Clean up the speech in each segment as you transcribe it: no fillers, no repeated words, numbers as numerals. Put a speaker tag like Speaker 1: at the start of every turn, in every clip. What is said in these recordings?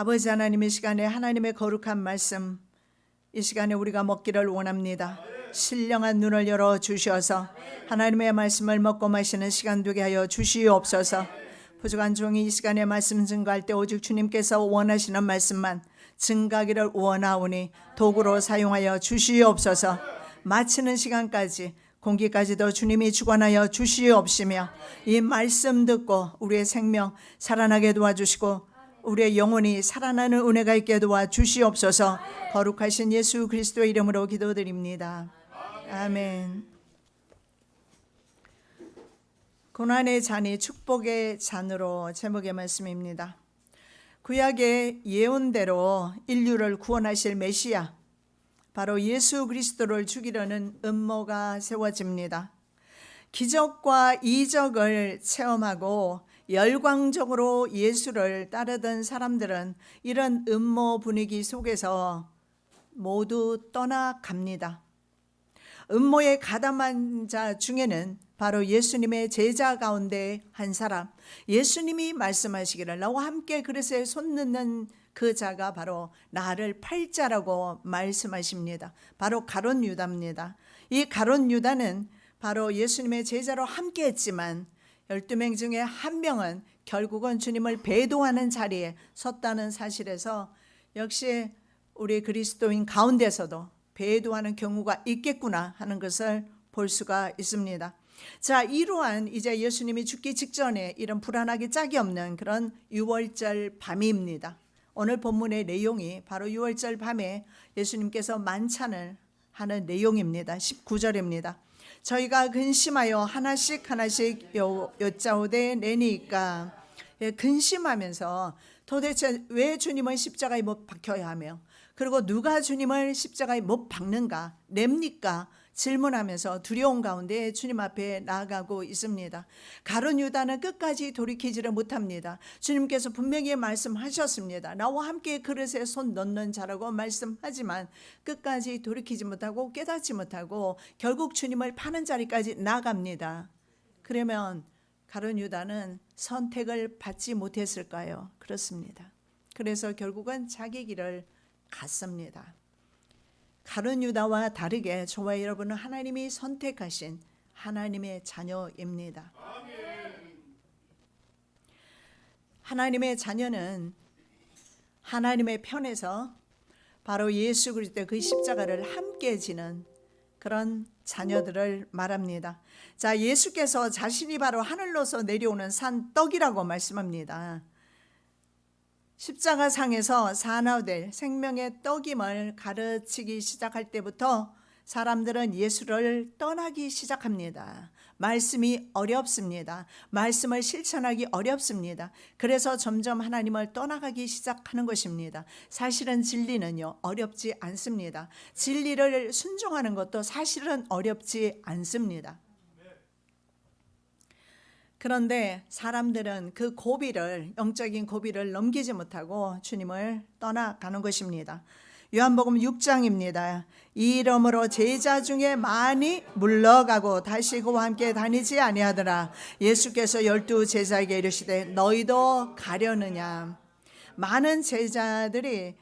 Speaker 1: 아버지 하나님, 이 시간에 하나님의 거룩한 말씀, 이 시간에 우리가 먹기를 원합니다. 신령한 눈을 열어 주셔서 하나님의 말씀을 먹고 마시는 시간 되게 하여 주시옵소서. 부족한 종이 이 시간에 말씀 증거할 때 오직 주님께서 원하시는 말씀만 증가하기를 원하오니 도구로 사용하여 주시옵소서. 마치는 시간까지 공기까지도 주님이 주관하여 주시옵시며 이 말씀 듣고 우리의 생명 살아나게 도와주시고 우리의 영혼이 살아나는 은혜가 있게 도와주시옵소서. 거룩하신 예수 그리스도의 이름으로 기도드립니다. 아멘. 고난의 잔이 축복의 잔으로 제목의 말씀입니다. 구약의 예언대로 인류를 구원하실 메시아, 바로 예수 그리스도를 죽이려는 음모가 세워집니다. 기적과 이적을 체험하고 열광적으로 예수를 따르던 사람들은 이런 음모 분위기 속에서 모두 떠나갑니다. 음모에 가담한 자 중에는 바로 예수님의 제자 가운데 한 사람, 예수님이 말씀하시기를 나와 함께 그릇에 손 넣는 그 자가 바로 나를 팔 자라고 말씀하십니다. 바로 가룟 유다입니다. 이 가룟 유다는 바로 예수님의 제자로 함께 했지만 12명 중에 한 명은 결국은 주님을 배도하는 자리에 섰다는 사실에서 역시 우리 그리스도인 가운데서도 배도하는 경우가 있겠구나 하는 것을 볼 수가 있습니다. 자, 이러한 이제 예수님이 죽기 직전에 이런 불안하기 짝이 없는 그런 유월절 밤입니다. 오늘 본문의 내용이 바로 유월절 밤에 예수님께서 만찬을 하는 내용입니다. 19절입니다. 저희가 근심하여 하나씩 여짜오되 내니까. 근심하면서 도대체 왜 주님을 십자가에 못 박혀야 하며 그리고 누가 주님을 십자가에 못 박는가 냅니까 질문하면서 두려운 가운데 주님 앞에 나아가고 있습니다. 가룟 유다는 끝까지 돌이키지를 못합니다. 주님께서 분명히 말씀하셨습니다. 나와 함께 그릇에 손 넣는 자라고 말씀하지만 끝까지 돌이키지 못하고 깨닫지 못하고 결국 주님을 파는 자리까지 나갑니다. 그러면 가룟 유다는 선택을 받지 못했을까요? 그렇습니다. 그래서 결국은 자기 길을 갔습니다. 가룟 유다와 다르게 저와 여러분은 하나님이 선택하신 하나님의 자녀입니다. 하나님의 자녀는 하나님의 편에서 바로 예수 그리스도 그 십자가를 함께 지는 그런 자녀들을 말합니다. 자, 예수께서 자신이 바로 하늘로서 내려오는 산 떡이라고 말씀합니다. 십자가상에서 사나될 생명의 떡임을 가르치기 시작할 때부터 사람들은 예수를 떠나기 시작합니다. 말씀이 어렵습니다. 말씀을 실천하기 어렵습니다. 그래서 점점 하나님을 떠나가기 시작하는 것입니다. 사실은 진리는요, 어렵지 않습니다. 진리를 순종하는 것도 사실은 어렵지 않습니다. 그런데 사람들은 그 고비를, 영적인 고비를 넘기지 못하고 주님을 떠나가는 것입니다. 요한복음 6장입니다. 이러므로 제자 중에 많이 물러가고 다시 그와 함께 다니지 아니하더라. 예수께서 12 제자에게 이르시되 너희도 가려느냐. 많은 제자들이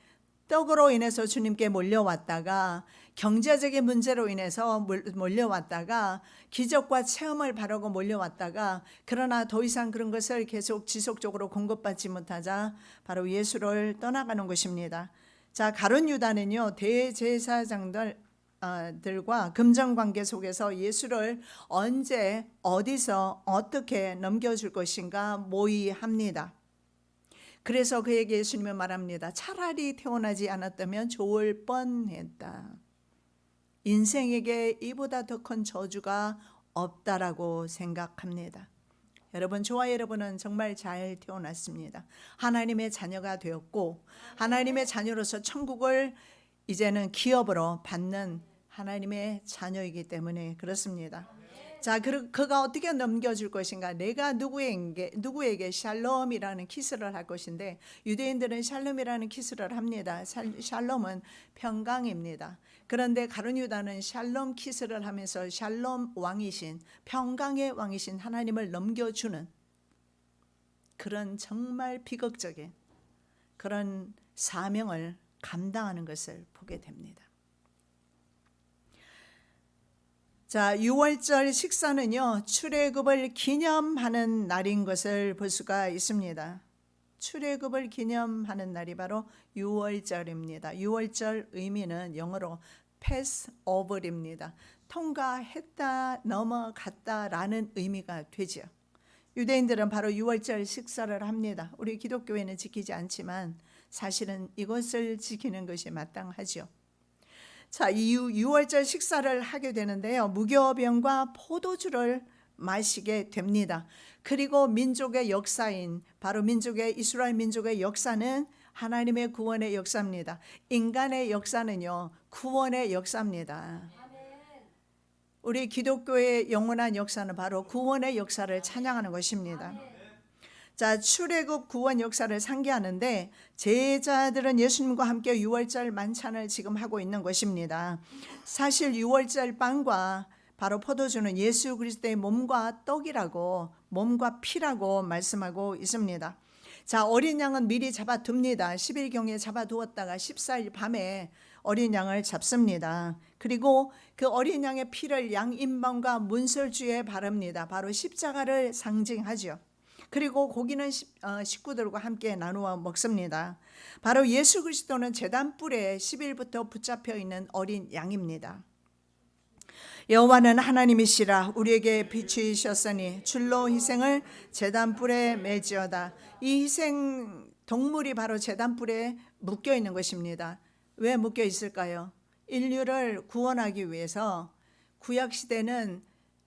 Speaker 1: 떡으로 인해서 주님께 몰려왔다가 경제적인 문제로 인해서 몰려왔다가 기적과 체험을 바라고 몰려왔다가 그러나 더 이상 그런 것을 계속 지속적으로 공급받지 못하자 바로 예수를 떠나가는 것입니다. 자, 가룟 유다는요, 대제사장들과 금전관계 속에서 예수를 언제 어디서 어떻게 넘겨줄 것인가 모의합니다. 그래서 그에게 예수님은 말합니다. 차라리 태어나지 않았다면 좋을 뻔했다. 인생에게 이보다 더 큰 저주가 없다라고 생각합니다. 여러분, 저와 여러분은 정말 잘 태어났습니다. 하나님의 자녀가 되었고 하나님의 자녀로서 천국을 이제는 기업으로 받는 하나님의 자녀이기 때문에 그렇습니다. 자, 그가 어떻게 넘겨줄 것인가? 내가 누구에게 샬롬이라는 키스를 할 것인데 유대인들은 샬롬이라는 키스를 합니다. 샬롬은 평강입니다. 그런데 가룟 유다는 샬롬 키스를 하면서 샬롬 왕이신, 평강의 왕이신 하나님을 넘겨주는 그런 정말 비극적인 그런 사명을 감당하는 것을 보게 됩니다. 자, 6월절 식사는요, 출애굽을 기념하는 날인 것을 볼 수가 있습니다. 출애굽을 기념하는 날이 바로 6월절입니다. 6월절 의미는 영어로 패스오버입니다. 통과했다, 넘어갔다라는 의미가 되죠. 유대인들은 바로 6월절 식사를 합니다. 우리 기독교회는 지키지 않지만 사실은 이것을 지키는 것이 마땅하죠. 자, 이 6월절 식사를 하게 되는데요, 무교병과 포도주를 마시게 됩니다. 그리고 민족의 역사인 바로 이스라엘 민족의 역사는 하나님의 구원의 역사입니다. 인간의 역사는요, 구원의 역사입니다. 우리 기독교의 영원한 역사는 바로 구원의 역사를 찬양하는 것입니다. 자, 출애굽 구원 역사를 상기하는데 제자들은 예수님과 함께 6월절 만찬을 지금 하고 있는 것입니다. 사실 6월절 빵과 바로 포도주는 예수 그리스도의 몸과 떡이라고, 몸과 피라고 말씀하고 있습니다. 자, 어린 양은 미리 잡아둡니다. 10일경에 잡아두었다가 14일 밤에 어린 양을 잡습니다. 그리고 그 어린 양의 피를 양인방과 문설주에 바릅니다. 바로 십자가를 상징하죠. 그리고 고기는 식구들과 함께 나누어 먹습니다. 바로 예수 그리스도는 제단불에 10일부터 붙잡혀 있는 어린 양입니다. 여호와는 하나님이시라 우리에게 비추셨으니 줄로 희생을 제단불에 매지어다. 이 희생 동물이 바로 제단불에 묶여 있는 것입니다. 왜 묶여 있을까요? 인류를 구원하기 위해서 구약시대는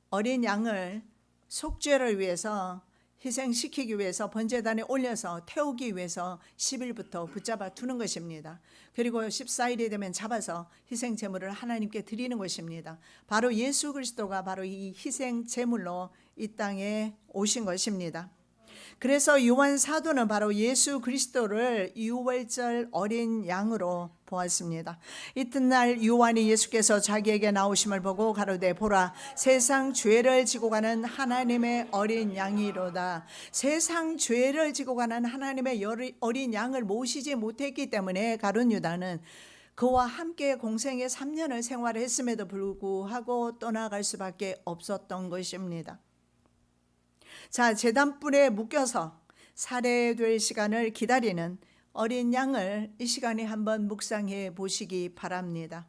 Speaker 1: 어린 양을 속죄를 위해서 희생시키기 위해서 번제단에 올려서 태우기 위해서 10일부터 붙잡아 두는 것입니다. 그리고 14일이 되면 잡아서 희생 제물을 하나님께 드리는 것입니다. 바로 예수 그리스도가 바로 이 희생 제물로 이 땅에 오신 것입니다. 그래서 요한 사도는 바로 예수 그리스도를 유월절 어린 양으로 보았습니다. 이튿날 요한이 예수께서 자기에게 나오심을 보고 가로되 보라 세상 죄를 지고 가는 하나님의 어린 양이로다. 세상 죄를 지고 가는 하나님의 어린 양을 모시지 못했기 때문에 가룟 유다는 그와 함께 공생의 3년을 생활했음에도 불구하고 떠나갈 수밖에 없었던 것입니다. 자, 제단불에 묶여서 살해될 시간을 기다리는 어린 양을 이 시간에 한번 묵상해 보시기 바랍니다.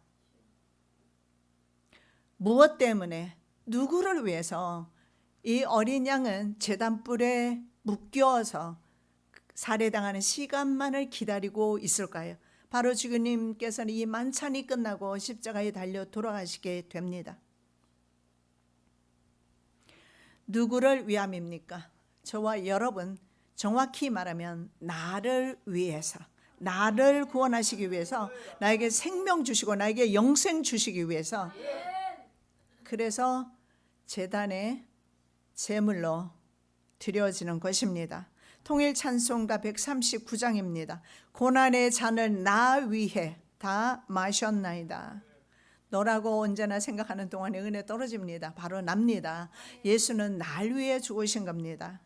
Speaker 1: 무엇 때문에, 누구를 위해서 이 어린 양은 제단불에 묶여서 살해당하는 시간만을 기다리고 있을까요? 바로 주님께서는 이 만찬이 끝나고 십자가에 달려 돌아가시게 됩니다. 누구를 위함입니까? 저와 여러분, 정확히 말하면 나를 위해서, 나를 구원하시기 위해서, 나에게 생명 주시고 나에게 영생 주시기 위해서, 그래서 제단의 제물로 드려지는 것입니다. 통일 찬송가 139장입니다. 고난의 잔을 나 위해 다 마셨나이다. 너라고 언제나 생각하는 동안에 은혜 떨어집니다. 바로 납니다. 예수는 날 위해 죽으신 겁니다.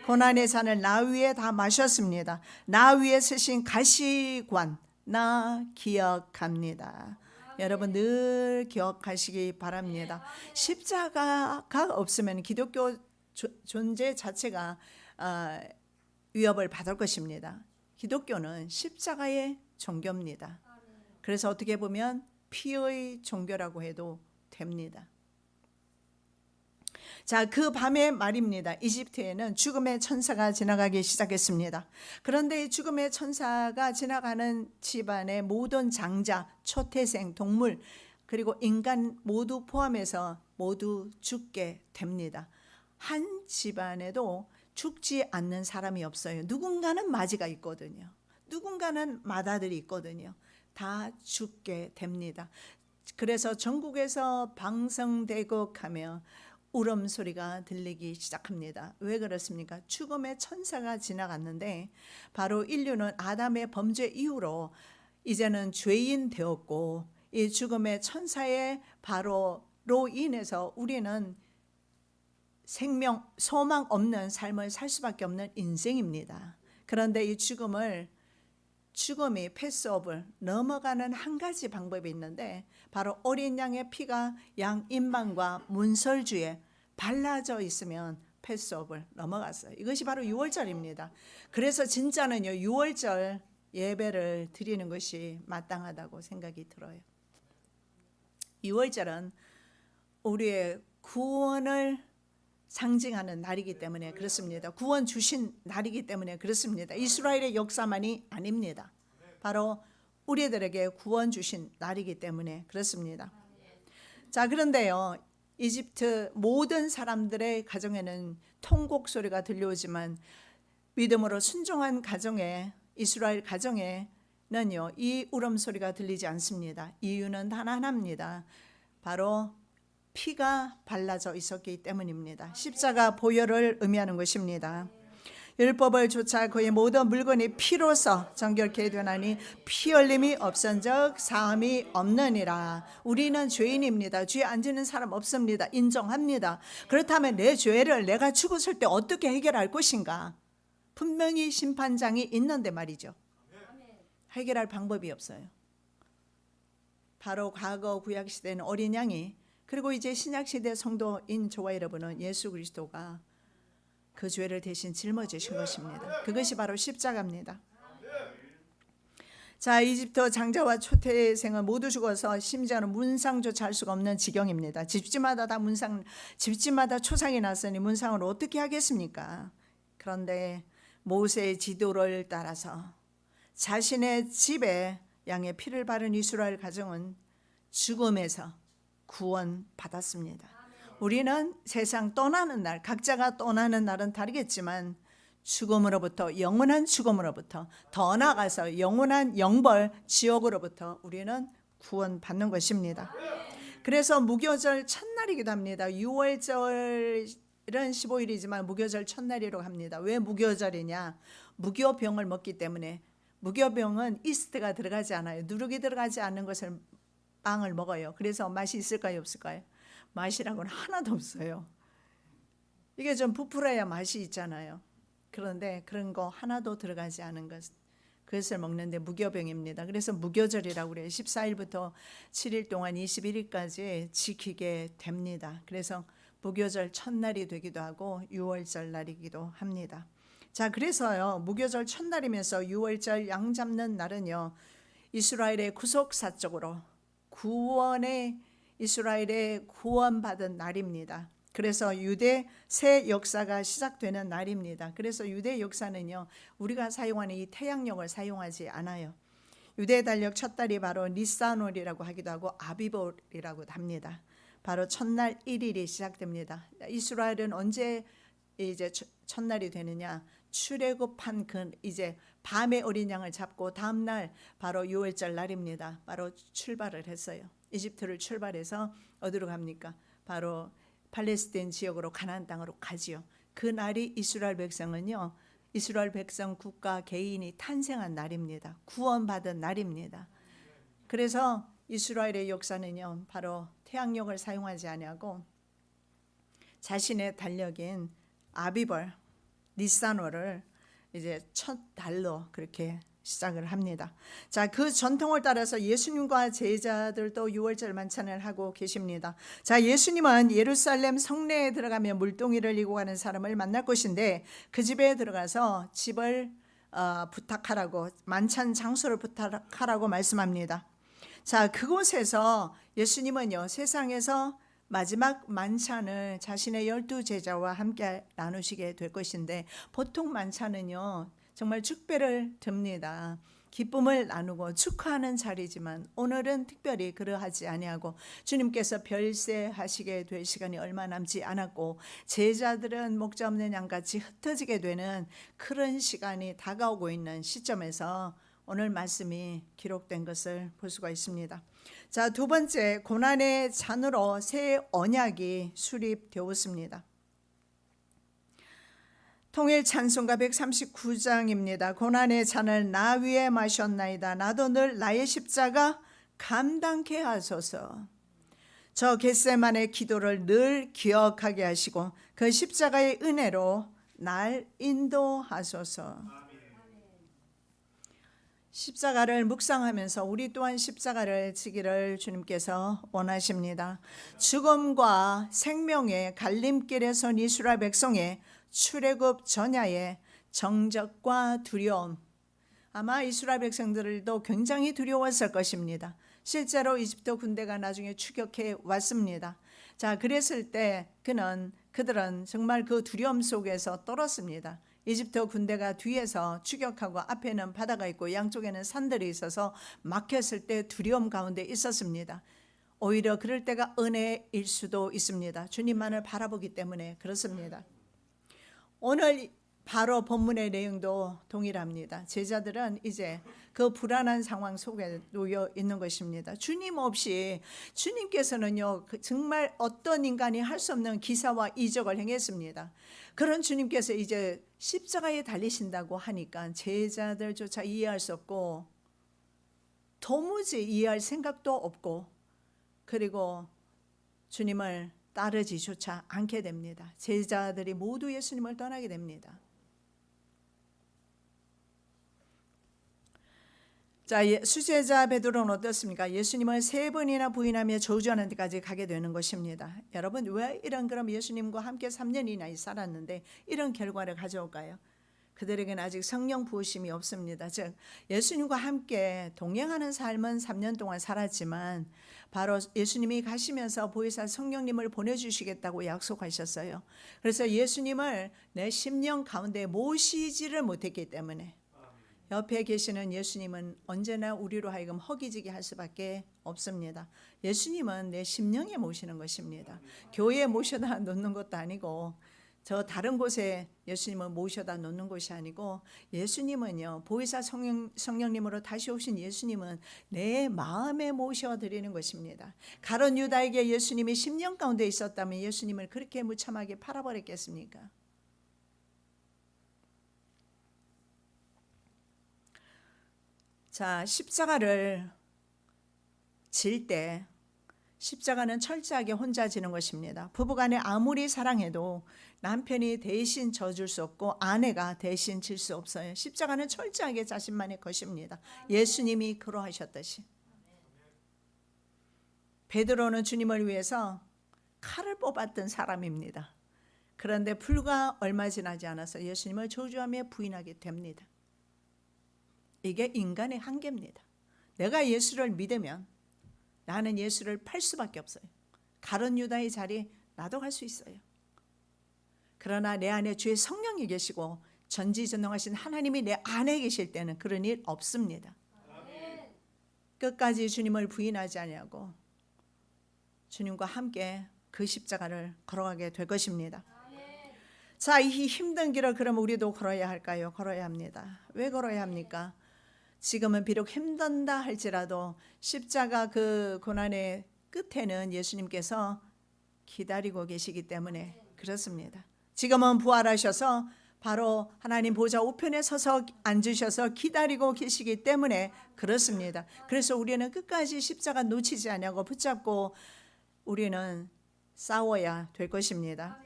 Speaker 1: 고난의 잔을 나 위에 다 마셨습니다. 나 위에 쓰신 가시관 나 기억합니다. 여러분 늘 기억하시기 바랍니다. 십자가가 없으면 기독교 존재 자체가 위협을 받을 것입니다. 기독교는 십자가의 종교입니다. 그래서 어떻게 보면 피의 종교라고 해도 됩니다. 자, 그 밤의 말입니다. 이집트에는 죽음의 천사가 지나가기 시작했습니다. 그런데 이 죽음의 천사가 지나가는 집안의 모든 장자, 초태생, 동물, 그리고 인간 모두 포함해서 모두 죽게 됩니다. 한 집안에도 죽지 않는 사람이 없어요. 누군가는 맞이가 있거든요. 누군가는 맏아들이 있거든요. 다 죽게 됩니다. 그래서 전국에서 방성대곡하며 울음소리가 들리기 시작합니다. 왜 그렇습니까? 죽음의 천사가 지나갔는데 바로 인류는 아담의 범죄 이후로 이제는 죄인 되었고 이 죽음의 천사의 바로로 인해서 우리는 생명, 소망 없는 삶을 살 수밖에 없는 인생입니다. 그런데 이 죽음을 죽음이 패스오브 넘어가는 한 가지 방법이 있는데 바로 어린 양의 피가 양 임방과 문설주에 발라져 있으면 패스오브 넘어갔어요. 이것이 바로 유월절입니다. 그래서 진짜는요 6월절 예배를 드리는 것이 마땅하다고 생각이 들어요. 6월절은 우리의 구원을 상징하는 날이기 때문에 그렇습니다. 구원 주신 날이기 때문에 그렇습니다. 이스라엘의 역사만이 아닙니다. 바로 우리들에게 구원 주신 날이기 때문에 그렇습니다. 자, 그런데요, 이집트 모든 사람들의 가정에는 통곡 소리가 들려오지만 믿음으로 순종한 가정에, 이스라엘 가정에는요, 이 울음소리가 들리지 않습니다. 이유는 단 하나입니다. 바로 피가 발라져 있었기 때문입니다. 십자가 보혈을 의미하는 것입니다. 율법을 조차 그의 모든 물건이 피로서 정결케 되나니 피 흘림이 없은즉 사함이 없느니라. 우리는 죄인입니다. 죄 안 지는 사람 없습니다. 인정합니다. 그렇다면 내 죄를 내가 죽었을 때 어떻게 해결할 것인가? 분명히 심판장이 있는데 말이죠. 해결할 방법이 없어요. 바로 과거 구약 시대는 어린 양이, 그리고 이제 신약 시대 성도인 저와 여러분은 예수 그리스도가 그 죄를 대신 짊어지신 것입니다. 그것이 바로 십자가입니다. 자, 이집트 장자와 초태생은 모두 죽어서 심지어는 문상조차 할 수가 없는 지경입니다. 집집마다 다 집집마다 초상이 났으니 문상을 어떻게 하겠습니까? 그런데 모세의 지도를 따라서 자신의 집에 양의 피를 바른 이스라엘 가정은 죽음에서 구원받았습니다. 우리는 세상 떠나는 날, 각자가 떠나는 날은 다르겠지만 죽음으로부터, 영원한 죽음으로부터, 더 나아가서 영원한 영벌 지옥으로부터 우리는 구원받는 것입니다. 그래서 무교절 첫날이기도 합니다. 6월절은 15일이지만 무교절 첫날이라고 합니다. 왜 무교절이냐? 무교병을 먹기 때문에. 무교병은 이스트가 들어가지 않아요. 누룩이 들어가지 않는 것을 빵을 먹어요. 그래서 맛이 있을까요, 없을까요? 맛이라고는 하나도 없어요. 이게 좀 부풀어야 맛이 있잖아요. 그런데 그런 거 하나도 들어가지 않은 그것을 먹는데 무교병입니다. 그래서 무교절이라고 그래요. 14일부터 7일 동안 21일까지 지키게 됩니다. 그래서 무교절 첫날이 되기도 하고 6월절 날이기도 합니다. 자, 그래서요, 무교절 첫날이면서 6월절 양 잡는 날은요, 이스라엘의 구속사적으로 이스라엘의 구원받은 날입니다. 그래서 유대 새 역사가 시작되는 날입니다. 그래서 유대 역사는요, 우리가 사용하는 이 태양력을 사용하지 않아요. 유대 달력 첫 달이 바로 니산월이라고 하기도 하고 아비볼이라고 합니다. 바로 첫날 1일이 시작됩니다. 이스라엘은 언제 이제 첫날이 되느냐? 출애굽한 이제 밤에 어린 양을 잡고 다음 날 바로 6월절 날입니다. 바로 출발을 했어요. 이집트를 출발해서 어디로 갑니까? 바로 팔레스타인 지역으로 가나안 땅으로 가지요. 그 날이 이스라엘 백성은요, 이스라엘 백성 국가 개인이 탄생한 날입니다. 구원받은 날입니다. 그래서 이스라엘의 역사는요, 바로 태양력을 사용하지 아니하고 자신의 달력인 아비벌 니산월을 이제 첫 달로 그렇게 시작을 합니다. 자, 그 전통을 따라서 예수님과 제자들도 6월절 만찬을 하고 계십니다. 자, 예수님은 예루살렘 성내에 들어가면 물동이를 이고 가는 사람을 만날 것인데 그 집에 들어가서 집을 부탁하라고, 만찬 장소를 부탁하라고 말씀합니다. 자, 그곳에서 예수님은요, 세상에서 마지막 만찬을 자신의 12 제자와 함께 나누시게 될 것인데, 보통 만찬은요 정말 축배를 듭니다. 기쁨을 나누고 축하하는 자리지만 오늘은 특별히 그러하지 아니하고 주님께서 별세하시게 될 시간이 얼마 남지 않았고 제자들은 목자 없는 양같이 흩어지게 되는 그런 시간이 다가오고 있는 시점에서 오늘 말씀이 기록된 것을 볼 수가 있습니다. 자, 두 번째, 고난의 잔으로 새 언약이 수립되었습니다. 통일 찬송가 139장입니다. 고난의 잔을 나 위에 마셨나이다. 나도 늘 나의 십자가 감당케 하소서. 저 겟세마네 기도를 늘 기억하게 하시고 그 십자가의 은혜로 날 인도하소서. 십자가를 묵상하면서 우리 또한 십자가를 지기를 주님께서 원하십니다. 죽음과 생명의 갈림길에 선 이스라엘 백성의 출애굽 전야의 정적과 두려움, 아마 이스라엘 백성들도 굉장히 두려웠을 것입니다. 실제로 이집트 군대가 나중에 추격해 왔습니다. 자, 그랬을 때 그들은 정말 그 두려움 속에서 떨었습니다. 이집트 군대가 뒤에서 추격하고 앞에는 바다가 있고 양쪽에는 산들이 있어서 막혔을 때 두려움 가운데 있었습니다. 오히려 그럴 때가 은혜일 수도 있습니다. 주님만을 바라보기 때문에 그렇습니다. 오늘 바로 본문의 내용도 동일합니다. 제자들은 이제 그 불안한 상황 속에 놓여 있는 것입니다. 주님 없이, 주님께서는요 정말 어떤 인간이 할 수 없는 기사와 이적을 행했습니다. 그런 주님께서 이제 십자가에 달리신다고 하니까 제자들조차 이해할 수 없고 도무지 이해할 생각도 없고, 그리고 주님을 따르지조차 않게 됩니다. 제자들이 모두 예수님을 떠나게 됩니다. 자, 수제자 베드로는 어떻습니까? 예수님을 3번이나 부인하며 저주하는 데까지 가게 되는 것입니다. 여러분, 왜 그럼 예수님과 함께 3년이나 살았는데 이런 결과를 가져올까요? 그들에게는 아직 성령 부으심이 없습니다. 즉, 예수님과 함께 동행하는 삶은 3년 동안 살았지만 바로 예수님이 가시면서 보혜사 성령님을 보내주시겠다고 약속하셨어요. 그래서 예수님을 내 심령 가운데 모시지를 못했기 때문에 옆에 계시는 예수님은 언제나 우리로 하여금 허기지게 할 수밖에 없습니다. 예수님은 내 심령에 모시는 것입니다. 교회에 모셔다 놓는 것도 아니고 저 다른 곳에 예수님을 모셔다 놓는 것이 아니고, 예수님은요 보혜사 성령님으로 다시 오신 예수님은 내 마음에 모셔드리는 것입니다. 가룟 유다에게 예수님이 심령 가운데 있었다면 예수님을 그렇게 무참하게 팔아버렸겠습니까? 자, 십자가를 질 때 십자가는 철저하게 혼자 지는 것입니다. 부부간에 아무리 사랑해도 남편이 대신 져줄 수 없고 아내가 대신 질 수 없어요. 십자가는 철저하게 자신만의 것입니다. 예수님이 그러하셨듯이. 베드로는 주님을 위해서 칼을 뽑았던 사람입니다. 그런데 불과 얼마 지나지 않아서 예수님을 저주하며 부인하게 됩니다. 이게 인간의 한계입니다. 내가 예수를 믿으면 나는 예수를 팔 수밖에 없어요. 가룟 유다의 자리 나도 갈 수 있어요. 그러나 내 안에 주의 성령이 계시고 전지전능하신 하나님이 내 안에 계실 때는 그런 일 없습니다. 끝까지 주님을 부인하지 아니하고 주님과 함께 그 십자가를 걸어가게 될 것입니다. 자, 이 힘든 길을 그럼 우리도 걸어야 할까요? 걸어야 합니다. 왜 걸어야 합니까? 지금은 비록 힘든다 할지라도 십자가 그 고난의 끝에는 예수님께서 기다리고 계시기 때문에 그렇습니다. 지금은 부활하셔서 바로 하나님 보좌 우편에 서서 앉으셔서 기다리고 계시기 때문에 그렇습니다. 그래서 우리는 끝까지 십자가 놓치지 않냐고 붙잡고 우리는 싸워야 될 것입니다.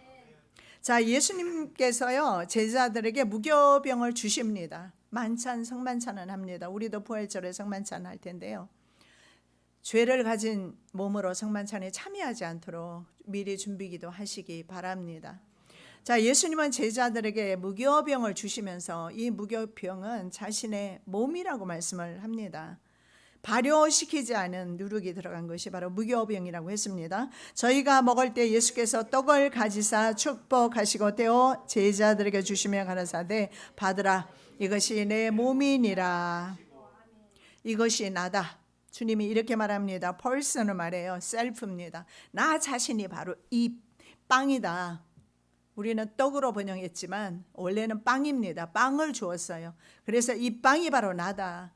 Speaker 1: 자, 예수님께서요 제자들에게 무교병을 주십니다. 만찬, 성만찬을 합니다. 우리도 부활절에 성만찬 할 텐데요. 죄를 가진 몸으로 성만찬에 참여하지 않도록 미리 준비기도 하시기 바랍니다. 자, 예수님은 제자들에게 무교병을 주시면서 이 무교병은 자신의 몸이라고 말씀을 합니다. 발효시키지 않은 누룩이 들어간 것이 바로 무교병이라고 했습니다. 저희가 먹을 때 예수께서 떡을 가지사 축복하시고 떼어 제자들에게 주시며 가라사대 받으라, 이것이 내 몸이니라. 이것이 나다. 주님이 이렇게 말합니다. person을 말해요. 셀프입니다. 나 자신이 바로 이 빵이다. 우리는 떡으로 번역했지만 원래는 빵입니다. 빵을 주었어요. 그래서 이 빵이 바로 나다.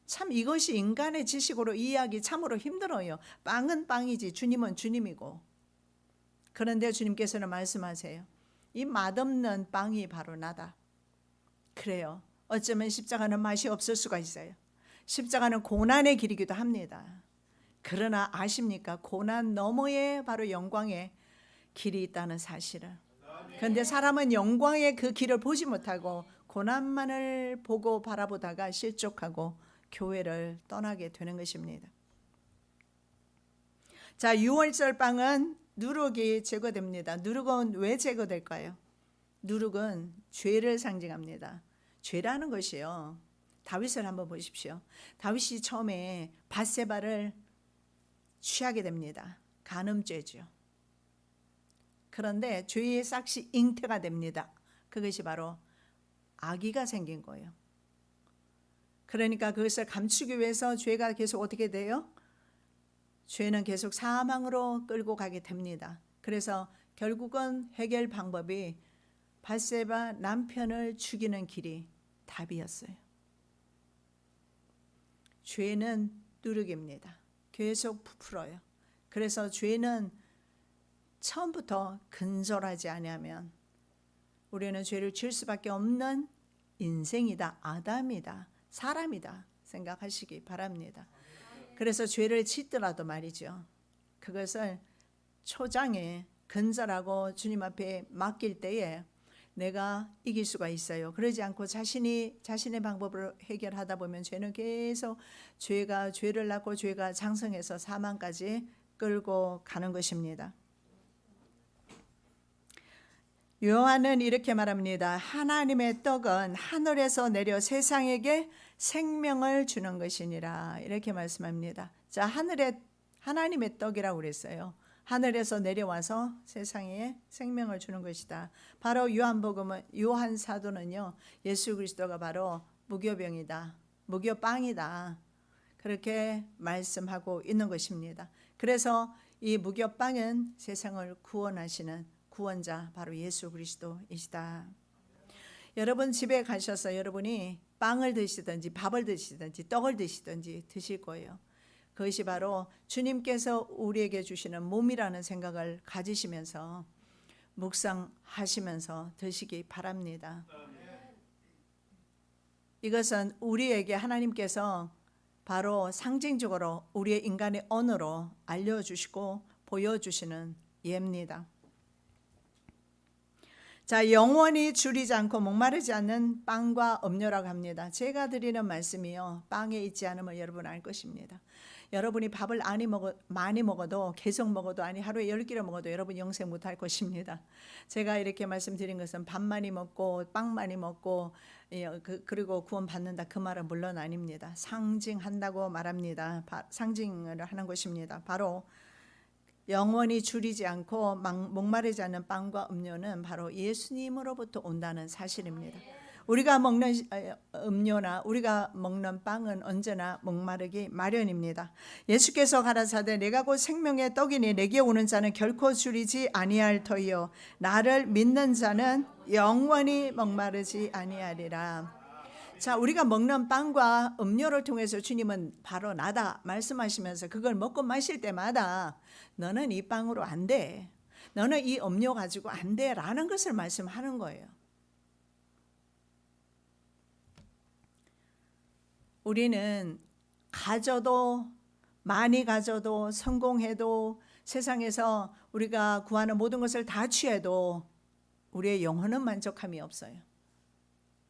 Speaker 1: 참 이것이 인간의 지식으로 이해하기 참으로 힘들어요. 빵은 빵이지 주님은 주님이고. 그런데 주님께서는 말씀하세요. 이 맛없는 빵이 바로 나다. 그래요. 어쩌면 십자가는 맛이 없을 수가 있어요. 십자가는 고난의 길이기도 합니다. 그러나 아십니까? 고난 너머에 바로 영광의 길이 있다는 사실을. 그런데 사람은 영광의 그 길을 보지 못하고 고난만을 보고 바라보다가 실족하고 교회를 떠나게 되는 것입니다. 자, 6월절 빵은 누룩이 제거됩니다. 누룩은 왜 제거될까요? 누룩은 죄를 상징합니다. 죄라는 것이요, 다윗을 한번 보십시오. 다윗이 처음에 밧세바를 취하게 됩니다. 간음죄죠. 그런데 죄의 싹이 잉태가 됩니다. 그것이 바로 아기가 생긴 거예요. 그러니까 그것을 감추기 위해서 죄가 계속 어떻게 돼요? 죄는 계속 사망으로 끌고 가게 됩니다. 그래서 결국은 해결 방법이 밧세바 남편을 죽이는 길이 답이었어요. 죄는 누룩입니다. 계속 부풀어요. 그래서 죄는 처음부터 근절하지 아니하면 우리는 죄를 지을 수밖에 없는 인생이다, 아담이다, 사람이다 생각하시기 바랍니다. 그래서 죄를 짓더라도 말이죠, 그것을 초장에 근절하고 주님 앞에 맡길 때에 내가 이길 수가 있어요. 그러지 않고 자신의 방법으로 해결하다 보면 죄는 계속 죄를 낳고 죄가 장성해서 사망까지 끌고 가는 것입니다. 요한은 이렇게 말합니다. 하나님의 떡은 하늘에서 내려 세상에게 생명을 주는 것이니라, 이렇게 말씀합니다. 자, 하나님의 떡이라고 그랬어요. 하늘에서 내려와서 세상에 생명을 주는 것이다. 바로 요한 사도는요, 예수 그리스도가 바로 무교병이다, 무교빵이다, 그렇게 말씀하고 있는 것입니다. 그래서 이 무교빵은 세상을 구원하시는 구원자, 바로 예수 그리스도이시다. 여러분 집에 가셔서 여러분이 빵을 드시든지 밥을 드시든지 떡을 드시든지 드실 거예요. 그것이 바로 주님께서 우리에게 주시는 몸이라는 생각을 가지시면서 묵상하시면서 드시기 바랍니다. 이것은 우리에게 하나님께서 바로 상징적으로 우리의 인간의 언어로 알려주시고 보여주시는 예입니다. 자, 영원히 줄이지 않고 목마르지 않는 빵과 음료라고 합니다. 제가 드리는 말씀이요, 빵에 있지 않으면 여러분 알 것입니다. 여러분이 밥을 많이 먹어도, 계속 먹어도, 아니 하루에 10끼를 먹어도 여러분 영생 못할 것입니다. 제가 이렇게 말씀드린 것은 밥 많이 먹고 빵 많이 먹고 그리고 구원 받는다, 그 말은 물론 아닙니다. 상징한다고 말합니다. 상징을 하는 것입니다. 바로 영원히 줄이지 않고 목마르지 않는 빵과 음료는 바로 예수님으로부터 온다는 사실입니다. 우리가 먹는 음료나 우리가 먹는 빵은 언제나 목마르기 마련입니다. 예수께서 가라사대 내가 곧 생명의 떡이니 내게 오는 자는 결코 줄이지 아니할 터이요 나를 믿는 자는 영원히 목마르지 아니하리라. 자, 우리가 먹는 빵과 음료를 통해서 주님은 바로 나다 말씀하시면서 그걸 먹고 마실 때마다 너는 이 빵으로 안 돼, 너는 이 음료 가지고 안 돼 라는 것을 말씀하는 거예요. 우리는 많이 가져도 성공해도 세상에서 우리가 구하는 모든 것을 다 취해도 우리의 영혼은 만족함이 없어요.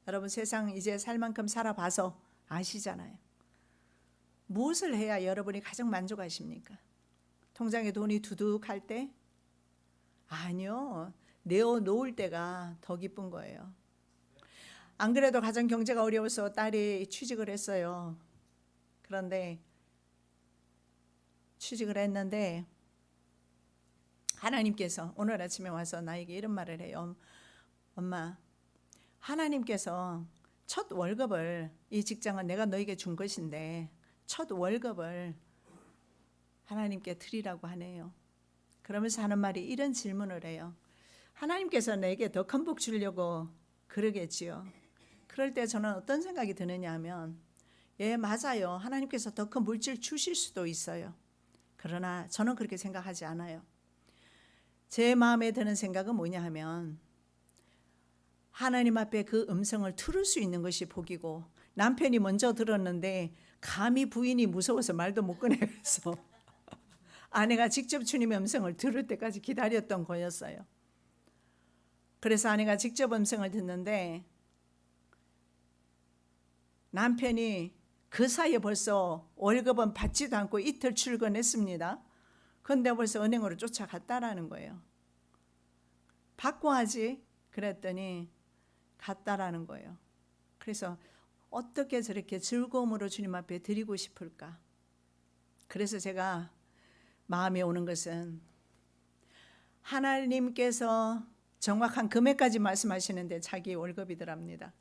Speaker 1: 여러분 세상 이제 살 만큼 살아봐서 아시잖아요. 무엇을 해야 여러분이 가장 만족하십니까? 통장에 돈이 두둑할 때? 아니요, 내어놓을 때가 더 기쁜 거예요. 안 그래도 가정 경제가 어려워서 딸이 취직을 했어요. 그런데 취직을 했는데 하나님께서 오늘 아침에 와서 나에게 이런 말을 해요. 엄마, 하나님께서 첫 월급을, 이 직장은 내가 너에게 준 것인데 첫 월급을 하나님께 드리라고 하네요. 그러면서 하는 말이 이런 질문을 해요. 하나님께서 내게 더 큰 복 주려고 그러겠지요. 그럴 때 저는 어떤 생각이 드느냐 하면, 예, 맞아요. 하나님께서 더 큰 물질 주실 수도 있어요. 그러나 저는 그렇게 생각하지 않아요. 제 마음에 드는 생각은 뭐냐 하면, 하나님 앞에 그 음성을 들을 수 있는 것이 복이고, 남편이 먼저 들었는데 감히 부인이 무서워서 말도 못 꺼내서 아내가 직접 주님의 음성을 들을 때까지 기다렸던 거였어요. 그래서 아내가 직접 음성을 듣는데 남편이 그 사이에 벌써 월급은 받지도 않고 이틀 출근했습니다. 그런데 벌써 은행으로 쫓아갔다라는 거예요. 받고 하지 그랬더니 갔다라는 거예요. 그래서 어떻게 저렇게 즐거움으로 주님 앞에 드리고 싶을까? 그래서 제가 마음에 오는 것은 하나님께서 정확한 금액까지 말씀하시는데 자기 월급이더랍니다.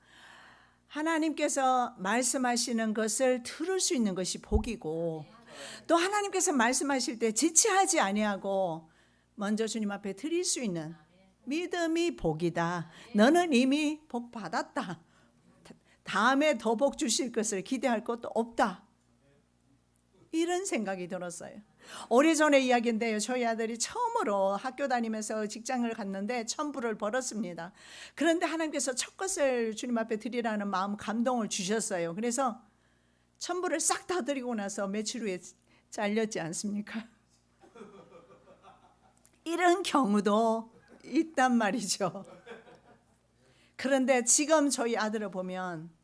Speaker 1: 하나님께서 말씀하시는 것을 들을 수 있는 것이 복이고, 또 하나님께서 말씀하실 때 지체하지 아니하고 먼저 주님 앞에 드릴 수 있는 믿음이 복이다. 너는 이미 복 받았다. 다음에 더 복 주실 것을 기대할 것도 없다. 이런 생각이 들었어요. 오래전의 이야기인데요. 저희 아들이 처음으로 학교 다니면서 직장을 갔는데 1,000불을 벌었습니다. 그런데 하나님께서 첫 것을 주님 앞에 드리라는 마음 감동을 주셨어요. 그래서 1,000불을 싹 다 드리고 나서 며칠 후에 잘렸지 않습니까? 이런 경우도 있단 말이죠. 그런데 지금 저희 아들을 보면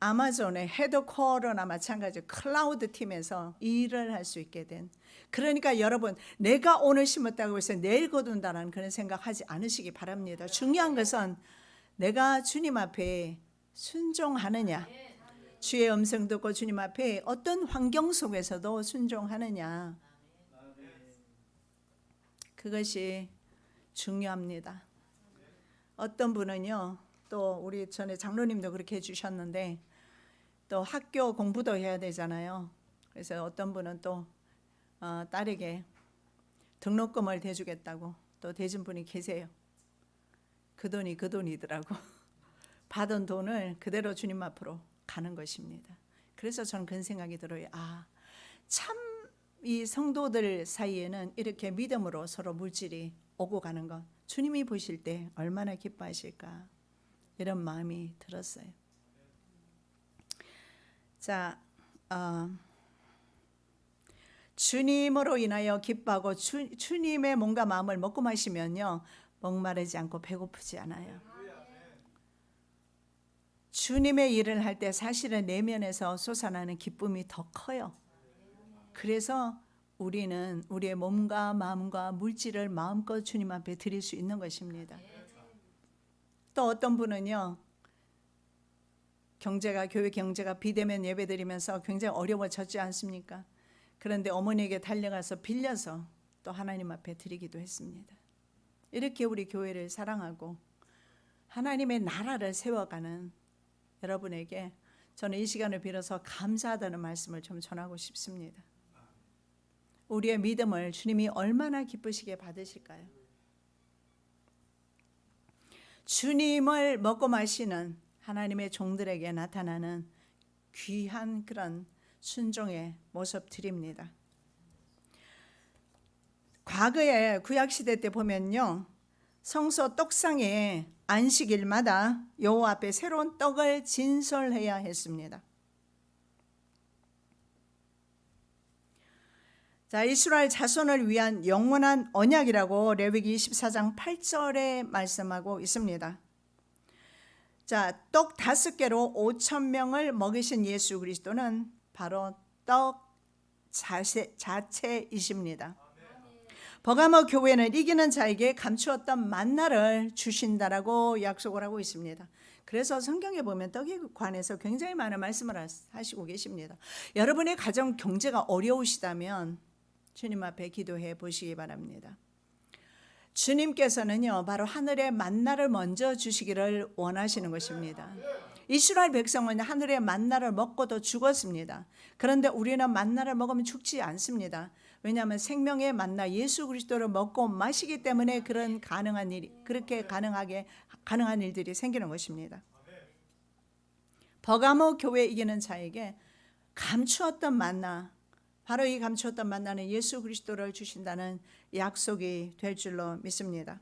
Speaker 1: 아마존의 헤드쿼터나 마찬가지로 클라우드 팀에서 일을 할 수 있게 된, 그러니까 여러분, 내가 오늘 심었다고 해서 내일 거둔다는 그런 생각하지 않으시기 바랍니다. 중요한 것은 내가 주님 앞에 순종하느냐, 주의 음성 듣고 주님 앞에 어떤 환경 속에서도 순종하느냐, 그것이 중요합니다. 어떤 분은요, 또 우리 전에 장로님도 그렇게 해주셨는데 또 학교 공부도 해야 되잖아요. 그래서 어떤 분은 또 딸에게 등록금을 대주겠다고 또 대준 분이 계세요. 그 돈이 그 돈이더라고. 받은 돈을 그대로 주님 앞으로 가는 것입니다. 그래서 저는 그런 생각이 들어요. 참 이 성도들 사이에는 이렇게 믿음으로 서로 물질이 오고 가는 것, 주님이 보실 때 얼마나 기뻐하실까, 이런 마음이 들었어요. 자, 주님으로 인하여 기뻐하고 주님의 몸과 마음을 먹고 마시면요, 목마르지 않고 배고프지 않아요. 주님의 일을 할 때 사실은 내면에서 솟아나는 기쁨이 더 커요. 그래서 우리는 우리의 몸과 마음과 물질을 마음껏 주님 앞에 드릴 수 있는 것입니다. 또 어떤 분은요, 교회 경제가 비대면 예배 드리면서 굉장히 어려워졌지 않습니까? 그런데 어머니에게 달려가서 빌려서 또 하나님 앞에 드리기도 했습니다. 이렇게 우리 교회를 사랑하고 하나님의 나라를 세워가는 여러분에게 저는 이 시간을 빌어서 감사하다는 말씀을 좀 전하고 싶습니다. 우리의 믿음을 주님이 얼마나 기쁘시게 받으실까요? 주님을 먹고 마시는 하나님의 종들에게 나타나는 귀한 그런 순종의 모습들입니다. 과거에 구약시대 때 보면요, 성소 떡상에 안식일마다 여호와 앞에 새로운 떡을 진설해야 했습니다. 자, 이스라엘 자손을 위한 영원한 언약이라고 레위기 24장 8절에 말씀하고 있습니다. 자, 떡 5개로 5,000명을 먹이신 예수 그리스도는 바로 떡 자체이십니다. 버가모 교회는 이기는 자에게 감추었던 만나를 주신다라고 약속을 하고 있습니다. 그래서 성경에 보면 떡에 관해서 굉장히 많은 말씀을 하시고 계십니다. 여러분의 가정 경제가 어려우시다면 주님 앞에 기도해 보시기 바랍니다. 주님께서는요, 바로 하늘의 만나를 먼저 주시기를 원하시는 것입니다. 이스라엘 백성은 하늘의 만나를 먹고도 죽었습니다. 그런데 우리는 만나를 먹으면 죽지 않습니다. 왜냐하면 생명의 만나 예수 그리스도를 먹고 마시기 때문에 그렇게 가능한 일들이 생기는 것입니다. 버가모 교회 이기는 자에게 감추었던 만나, 바로 이 감추었던 만나는 예수 그리스도를 주신다는 약속이 될 줄로 믿습니다.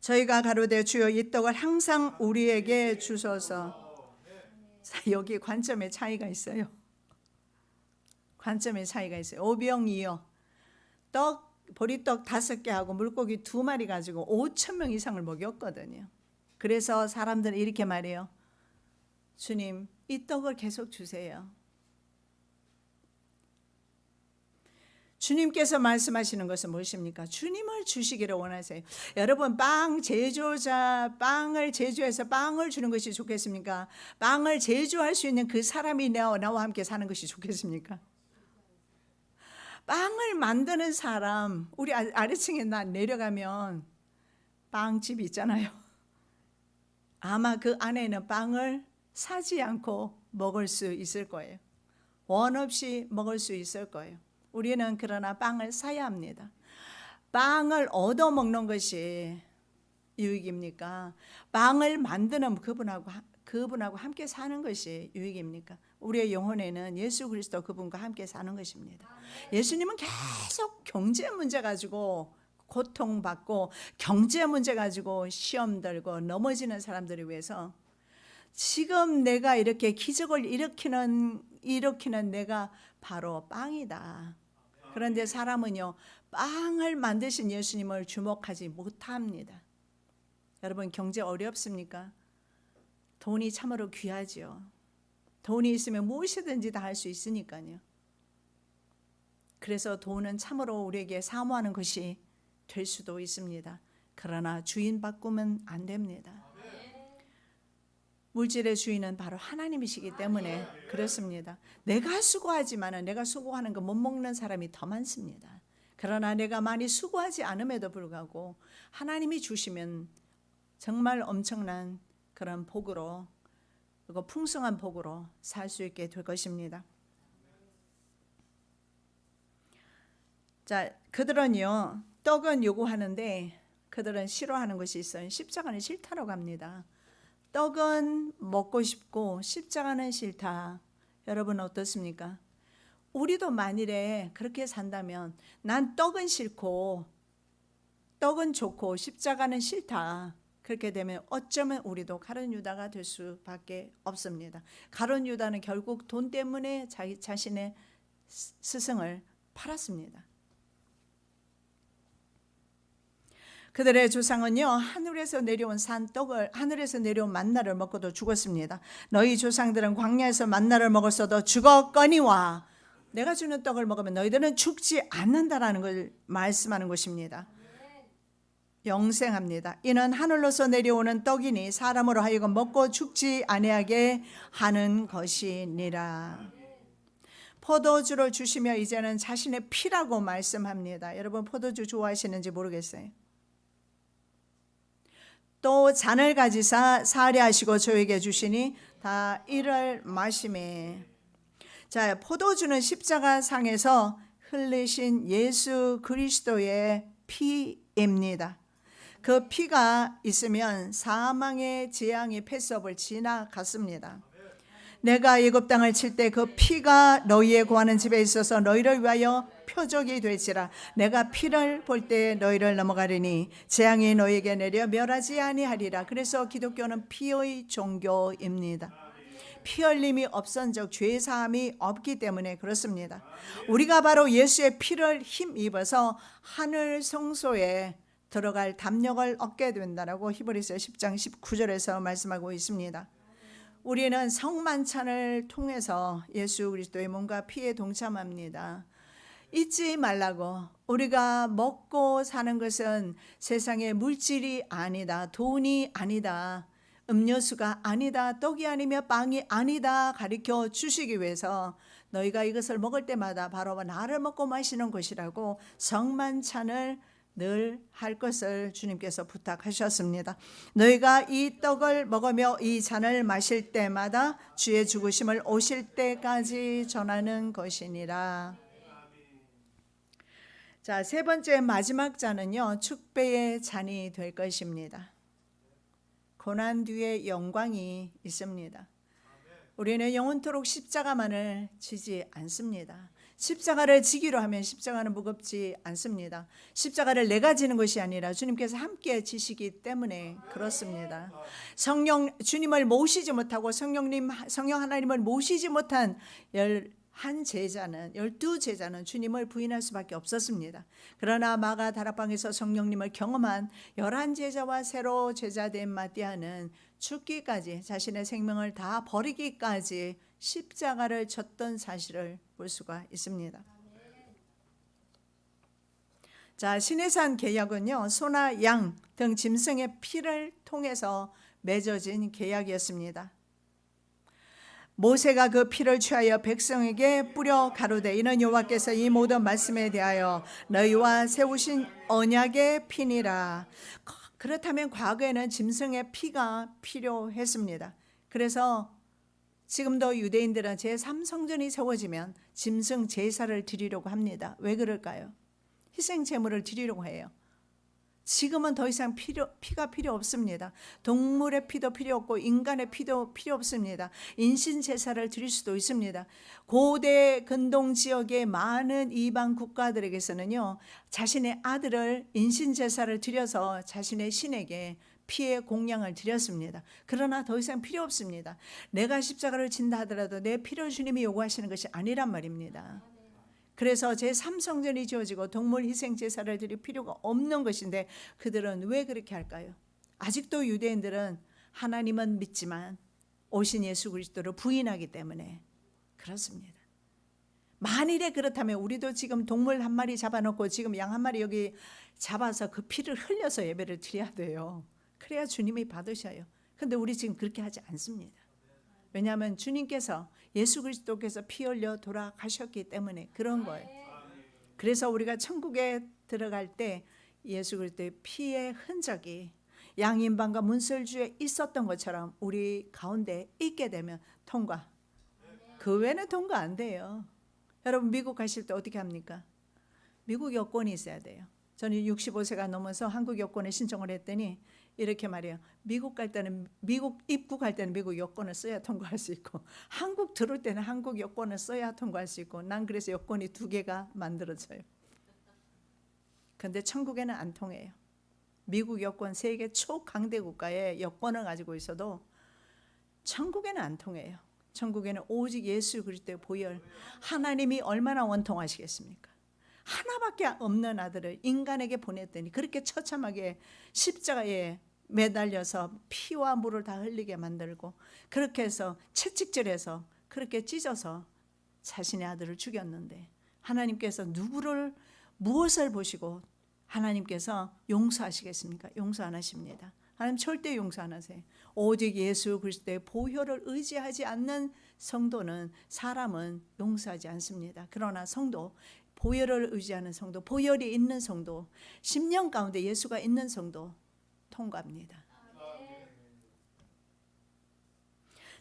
Speaker 1: 저희가 가로되 주여 이 떡을 항상 우리에게 주소서. 여기 관점의 차이가 있어요. 관점의 차이가 있어요. 오병이어 보리떡 5개 하고 물고기 2마리 가지고 5,000명 이상을 먹였거든요. 그래서 사람들은 이렇게 말해요. 주님, 이 떡을 계속 주세요. 주님께서 말씀하시는 것은 무엇입니까? 주님을 주시기를 원하세요. 여러분, 빵을 제조해서 빵을 주는 것이 좋겠습니까? 빵을 제조할 수 있는 그 사람이 나와 함께 사는 것이 좋겠습니까? 빵을 만드는 사람, 우리 아래층에 내려가면 빵집 있잖아요. 아마 그 안에는 빵을 사지 않고 먹을 수 있을 거예요. 원 없이 먹을 수 있을 거예요. 우리는 그러나 빵을 사야 합니다. 빵을 얻어 먹는 것이 유익입니까? 빵을 만드는 그분하고 함께 사는 것이 유익입니까? 우리의 영혼에는 예수 그리스도 그분과 함께 사는 것입니다. 예수님은 계속 경제 문제 가지고 고통받고, 경제 문제 가지고 시험 들고 넘어지는 사람들을 위해서 지금 내가 이렇게 기적을 일으키는 내가 바로 빵이다. 그런데 사람은요, 빵을 만드신 예수님을 주목하지 못합니다. 여러분, 경제 어렵습니까? 돈이 참으로 귀하지요. 돈이 있으면 무엇이든지 다 할 수 있으니까요. 그래서 돈은 참으로 우리에게 사모하는 것이 될 수도 있습니다. 그러나 주인 바꾸면 안 됩니다. 물질의 주인은 바로 하나님이시기 때문에 그렇습니다. 내가 수고하지만 내가 수고하는 거 못 먹는 사람이 더 많습니다. 그러나 내가 많이 수고하지 않음에도 불구하고 하나님이 주시면 정말 엄청난 그런 복으로, 그리고 풍성한 복으로 살 수 있게 될 것입니다. 자, 그들은요, 떡은 요구하는데 그들은 싫어하는 것이 있어요. 십자가는 싫다라고 합니다. 떡은 먹고 싶고 십자가는 싫다. 여러분 어떻습니까? 우리도 만일에 그렇게 산다면 난 떡은 싫고 떡은 좋고 십자가는 싫다. 그렇게 되면 어쩌면 우리도 가룟 유다가 될 수밖에 없습니다. 가룟 유다는 결국 돈 때문에 자기 자신의 스승을 팔았습니다. 그들의 조상은요, 하늘에서 내려온 산떡을, 하늘에서 내려온 만나를 먹고도 죽었습니다. 너희 조상들은 광야에서 만나를 먹었어도 죽었거니와 내가 주는 떡을 먹으면 너희들은 죽지 않는다라는 걸 말씀하는 것입니다. 영생합니다. 이는 하늘로서 내려오는 떡이니 사람으로 하여금 먹고 죽지 아니하게 하는 것이니라. 포도주를 주시며 이제는 자신의 피라고 말씀합니다. 여러분, 포도주 좋아하시는지 모르겠어요. 또 잔을 가지사 사례하시고 저에게 주시니 다 이를 마시매. 자, 포도주는 십자가 상에서 흘리신 예수 그리스도의 피입니다. 그 피가 있으면 사망의 재앙이 패스업을 지나갔습니다. 내가 애굽 땅을 칠 때 그 피가 너희의 구하는 집에 있어서 너희를 위하여 표적이 될지라. 내가 피를 볼 때 너희를 넘어가리니 재앙이 너희에게 내려 멸하지 아니하리라. 그래서 기독교는 피의 종교입니다. 피 흘림이 없은즉 죄 사함이 없기 때문에 그렇습니다. 우리가 바로 예수의 피를 힘입어서 하늘 성소에 들어갈 담력을 얻게 된다라고 히브리서 10장 19절에서 말씀하고 있습니다. 우리는 성만찬을 통해서 예수 그리스도의 몸과 피에 동참합니다. 잊지 말라고, 우리가 먹고 사는 것은 세상의 물질이 아니다, 돈이 아니다, 음료수가 아니다, 떡이 아니며 빵이 아니다 가르쳐 주시기 위해서 너희가 이것을 먹을 때마다 바로 나를 먹고 마시는 것이라고 성만찬을 늘 할 것을 주님께서 부탁하셨습니다. 너희가 이 떡을 먹으며 이 잔을 마실 때마다 주의 죽으심을 오실 때까지 전하는 것이니라. 자, 세 번째 마지막 잔은요, 축배의 잔이 될 것입니다. 고난 뒤에 영광이 있습니다. 우리는 영원토록 십자가만을 지지 않습니다. 십자가를 지기로 하면 십자가는 무겁지 않습니다. 십자가를 내가 지는 것이 아니라 주님께서 함께 지시기 때문에 그렇습니다. 주님을 모시지 못하고 성령 하나님을 모시지 못한 한 제자는 12제자는 주님을 부인할 수밖에 없었습니다. 그러나 마가 다락방에서 성령님을 경험한 11제자와 새로 제자된 마띠아는 죽기까지 자신의 생명을 다 버리기까지 십자가를 졌던 사실을 볼 수가 있습니다. 자, 시내산 계약은요, 소나 양 등 짐승의 피를 통해서 맺어진 계약이었습니다. 모세가 그 피를 취하여 백성에게 뿌려 가로되 이는 여호와께서 이 모든 말씀에 대하여 너희와 세우신 언약의 피니라. 그렇다면 과거에는 짐승의 피가 필요했습니다. 그래서 지금도 유대인들은 제3성전이 세워지면 짐승 제사를 드리려고 합니다. 왜 그럴까요? 희생 제물을 드리려고 해요. 지금은 더 이상 피가 필요 없습니다. 동물의 피도 필요 없고 인간의 피도 필요 없습니다. 인신 제사를 드릴 수도 있습니다. 고대 근동 지역의 많은 이방 국가들에게서는요, 자신의 아들을 인신 제사를 드려서 자신의 신에게 피의 공양을 드렸습니다. 그러나 더 이상 필요 없습니다. 내가 십자가를 진다 하더라도 내 피를 주님이 요구하시는 것이 아니란 말입니다. 그래서 제3성전이 지어지고 동물 희생 제사를 드릴 필요가 없는 것인데 그들은 왜 그렇게 할까요? 아직도 유대인들은 하나님은 믿지만 오신 예수 그리스도를 부인하기 때문에 그렇습니다. 만일에 그렇다면 우리도 지금 동물 한 마리 잡아놓고 지금 양 한 마리 여기 잡아서 그 피를 흘려서 예배를 드려야 돼요. 그래야 주님이 받으셔요. 근데 우리 지금 그렇게 하지 않습니다. 왜냐하면 주님께서 예수 그리스도께서 피 흘려 돌아가셨기 때문에 그런 거예요. 그래서 우리가 천국에 들어갈 때 예수 그리스도의 피의 흔적이 양인방과 문설주에 있었던 것처럼 우리 가운데 있게 되면 통과. 그 외에는 통과 안 돼요. 여러분 미국 가실 때 어떻게 합니까? 미국 여권이 있어야 돼요. 저는 65세가 넘어서 한국 여권에 신청을 했더니 이렇게 말해요. 미국 갈 때는 미국 입국할 때는 미국 여권을 써야 통과할 수 있고 한국 들어올 때는 한국 여권을 써야 통과할 수 있고 난 그래서 여권이 2개가 만들어져요. 그런데 천국에는 안 통해요. 미국 여권 세계 초강대 국가의 여권을 가지고 있어도 천국에는 안 통해요. 천국에는 오직 예수 그리스도의 보혈, 하나님이 얼마나 원통하시겠습니까? 하나밖에 없는 아들을 인간에게 보냈더니 그렇게 처참하게 십자가에 매달려서 피와 물을 다 흘리게 만들고 그렇게 해서 채찍질해서 그렇게 찢어서 자신의 아들을 죽였는데 하나님께서 무엇을 보시고 하나님께서 용서하시겠습니까? 용서 안 하십니다. 하나님 절대 용서 안 하세요. 오직 예수 그리스도의 보혈을 의지하지 않는 성도는 사람은 용서하지 않습니다. 그러나 성도, 보혈을 의지하는 성도, 보혈이 있는 성도, 10년 가운데 예수가 있는 성도 통과합니다.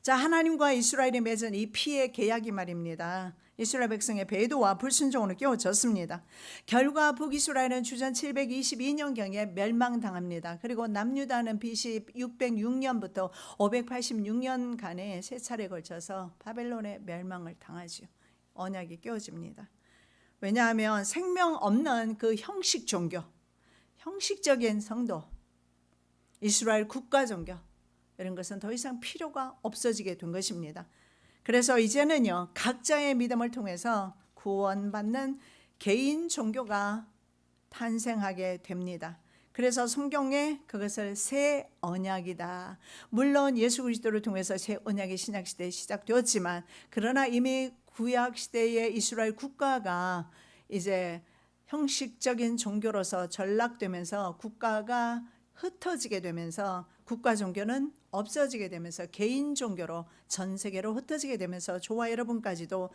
Speaker 1: 자, 하나님과 이스라엘이 맺은 이 피의 계약이 말입니다. 이스라엘 백성의 배도와 불순종으로 깨어졌습니다. 결과 북이스라엘은 주전 722년경에 멸망당합니다. 그리고 남유다는 BC 606년부터 586년간에 세 차례에 걸쳐서 바벨론의 멸망을 당하죠. 언약이 깨어집니다. 왜냐하면 생명 없는 그 형식 종교, 형식적인 성도, 이스라엘 국가 종교 이런 것은 더 이상 필요가 없어지게 된 것입니다. 그래서 이제는요, 각자의 믿음을 통해서 구원받는 개인 종교가 탄생하게 됩니다. 그래서 성경에 그것을 새 언약이다. 물론 예수 그리스도를 통해서 새 언약이 신약 시대에 시작되었지만 그러나 이미 구약 시대의 이스라엘 국가가 이제 형식적인 종교로서 전락되면서 국가가 흩어지게 되면서 국가 종교는 없어지게 되면서 개인 종교로 전 세계로 흩어지게 되면서 저와 여러분까지도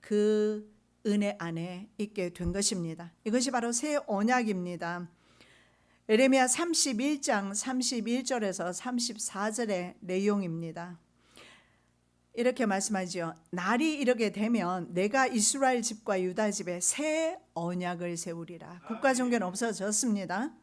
Speaker 1: 그 은혜 안에 있게 된 것입니다. 이것이 바로 새 언약입니다. 예레미야 31장 31절에서 34절의 내용입니다. 이렇게 말씀하지요. 날이 이르게 되면 내가 이스라엘 집과 유다 집에 새 언약을 세우리라. 국가 종교는 없어졌습니다.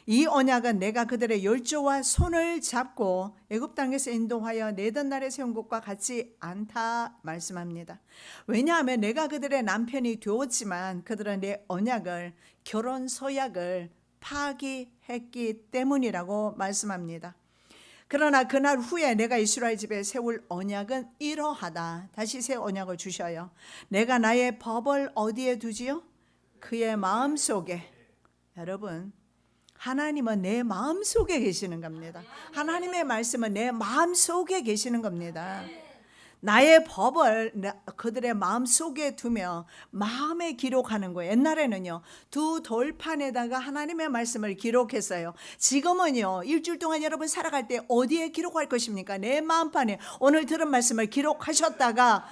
Speaker 1: 이 언약은 내가 그들의 열조와 손을 잡고 애굽 땅에서 인도하여 내던 날에 세운 것과 같지 않다 말씀합니다. 왜냐하면 내가 그들의 남편이 되었지만 그들은 내 언약을, 결혼 서약을 파기했기 때문이라고 말씀합니다. 그러나 그날 후에 내가 이스라엘 집에 세울 언약은 이러하다. 다시 새 언약을 주셔요. 내가 나의 법을 어디에 두지요? 그의 마음속에. 여러분, 하나님은 내 마음속에 계시는 겁니다. 하나님의 말씀은 내 마음속에 계시는 겁니다. 나의 법을 그들의 마음속에 두며 마음에 기록하는 거예요. 옛날에는요, 두 돌판에다가 하나님의 말씀을 기록했어요. 지금은요, 일주일 동안 여러분 살아갈 때 어디에 기록할 것입니까? 내 마음판에 오늘 들은 말씀을 기록하셨다가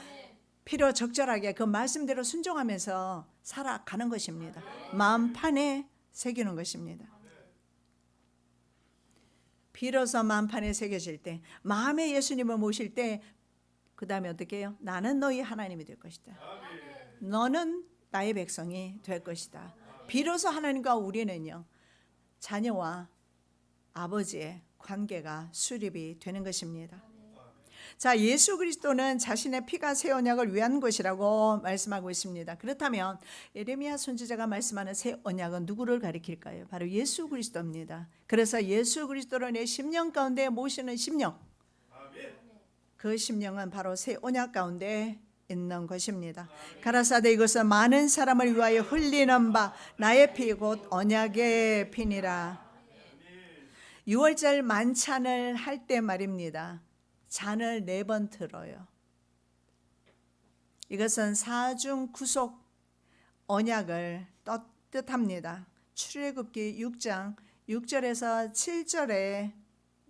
Speaker 1: 필요 적절하게 그 말씀대로 순종하면서 살아가는 것입니다. 마음판에 새기는 것입니다. 비로소 마음판에 새겨질 때, 마음에 예수님을 모실 때, 그 다음에 어떻게 해요? 나는 너희 하나님이 될 것이다. 너는 나의 백성이 될 것이다. 비로소 하나님과 우리는요, 자녀와 아버지의 관계가 수립이 되는 것입니다. 자, 예수 그리스도는 자신의 피가 새 언약을 위한 것이라고 말씀하고 있습니다. 그렇다면 예레미야 선지자가 말씀하는 새 언약은 누구를 가리킬까요? 바로 예수 그리스도입니다. 그래서 예수 그리스도를 내 심령 가운데 모시는 심령, 그 심령은 바로 새 언약 가운데 있는 것입니다. 가라사대 이것은 많은 사람을 위하여 흘리는 바 나의 피 곧 언약의 피니라. 6월절 만찬을 할 때 말입니다. 잔을 4번 들어요. 이것은 사중 구속 언약을 뜻합니다. 출애굽기 6장 6절에서 7절의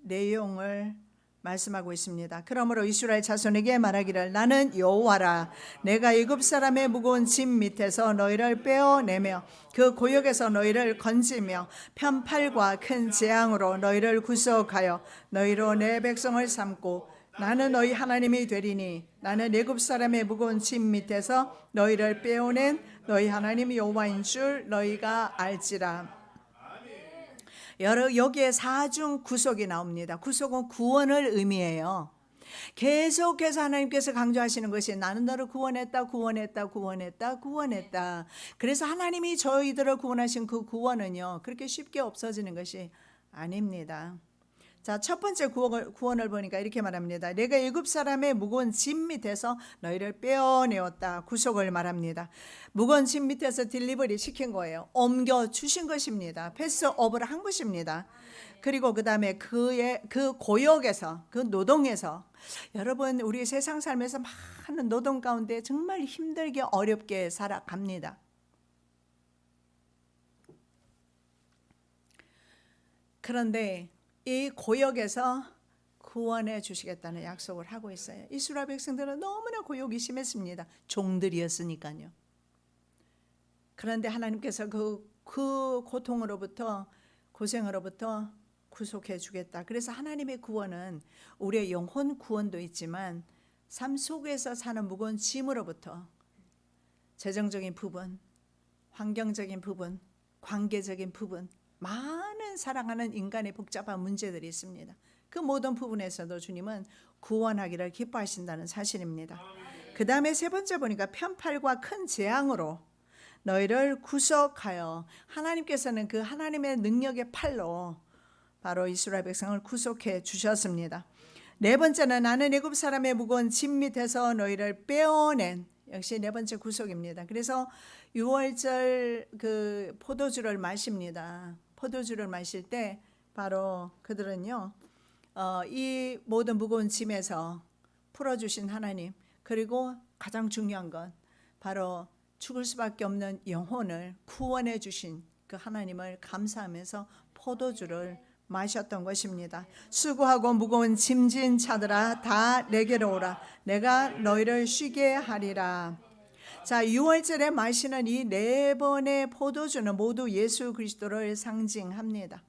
Speaker 1: 내용을 말씀하고 있습니다. 그러므로 이스라엘 자손에게 말하기를 나는 여호와라. 내가 애굽 사람의 무거운 짐 밑에서 너희를 빼어내며 그 고역에서 너희를 건지며 편팔과 큰 재앙으로 너희를 구속하여 너희로 내 백성을 삼고 나는 너희 하나님이 되리니 나는 애굽 사람의 무거운 짐 밑에서 너희를 빼어낸 너희 하나님 여호와인 줄 너희가 알지라. 여기에 사중 구속이 나옵니다. 구속은 구원을 의미해요. 계속해서 하나님께서 강조하시는 것이 나는 너를 구원했다, 구원했다, 구원했다, 구원했다. 그래서 하나님이 저희들을 구원하신 그 구원은요, 그렇게 쉽게 없어지는 것이 아닙니다. 자, 첫 번째 구원을 보니까 이렇게 말합니다. 내가 애굽 사람의 무거운 짐 밑에서 너희를 빼어내었다. 구속을 말합니다. 무거운 짐 밑에서 딜리버리 시킨 거예요. 옮겨 주신 것입니다. 패스오버를 한 것입니다. 그리고 그 다음에 그 고역에서, 그 노동에서, 여러분 우리 세상 삶에서 많은 노동 가운데 정말 힘들게 어렵게 살아갑니다. 그런데 이 고역에서 구원해 주시겠다는 약속을 하고 있어요. 이스라엘 백성들은 너무나 고역이 심했습니다. 종들이었으니까요. 그런데 하나님께서 그 고통으로부터, 고생으로부터 구속해 주겠다. 그래서 하나님의 구원은 우리의 영혼 구원도 있지만 삶 속에서 사는 무거운 짐으로부터 재정적인 부분, 환경적인 부분, 관계적인 부분, 많은 사랑하는 인간의 복잡한 문제들이 있습니다. 그 모든 부분에서도 주님은 구원하기를 기뻐하신다는 사실입니다. 그 다음에 세 번째 보니까 편팔과 큰 재앙으로 너희를 구속하여, 하나님께서는 그 하나님의 능력의 팔로 바로 이스라엘 백성을 구속해 주셨습니다. 네 번째는 나는 애굽 사람의 무거운 짐 밑에서 너희를 빼어낸, 역시 네 번째 구속입니다. 그래서 6월절 그 포도주를 마십니다. 포도주를 마실 때 바로 그들은요, 이 모든 무거운 짐에서 풀어주신 하나님, 그리고 가장 중요한 건 바로 죽을 수밖에 없는 영혼을 구원해 주신 그 하나님을 감사하면서 포도주를 마셨던 것입니다. 수고하고 무거운 짐진 자들아 다 내게로 오라. 내가 너희를 쉬게 하리라. 자, 6월절에 마시는 이 4번의 포도주는 모두 예수 그리스도를 상징합니다.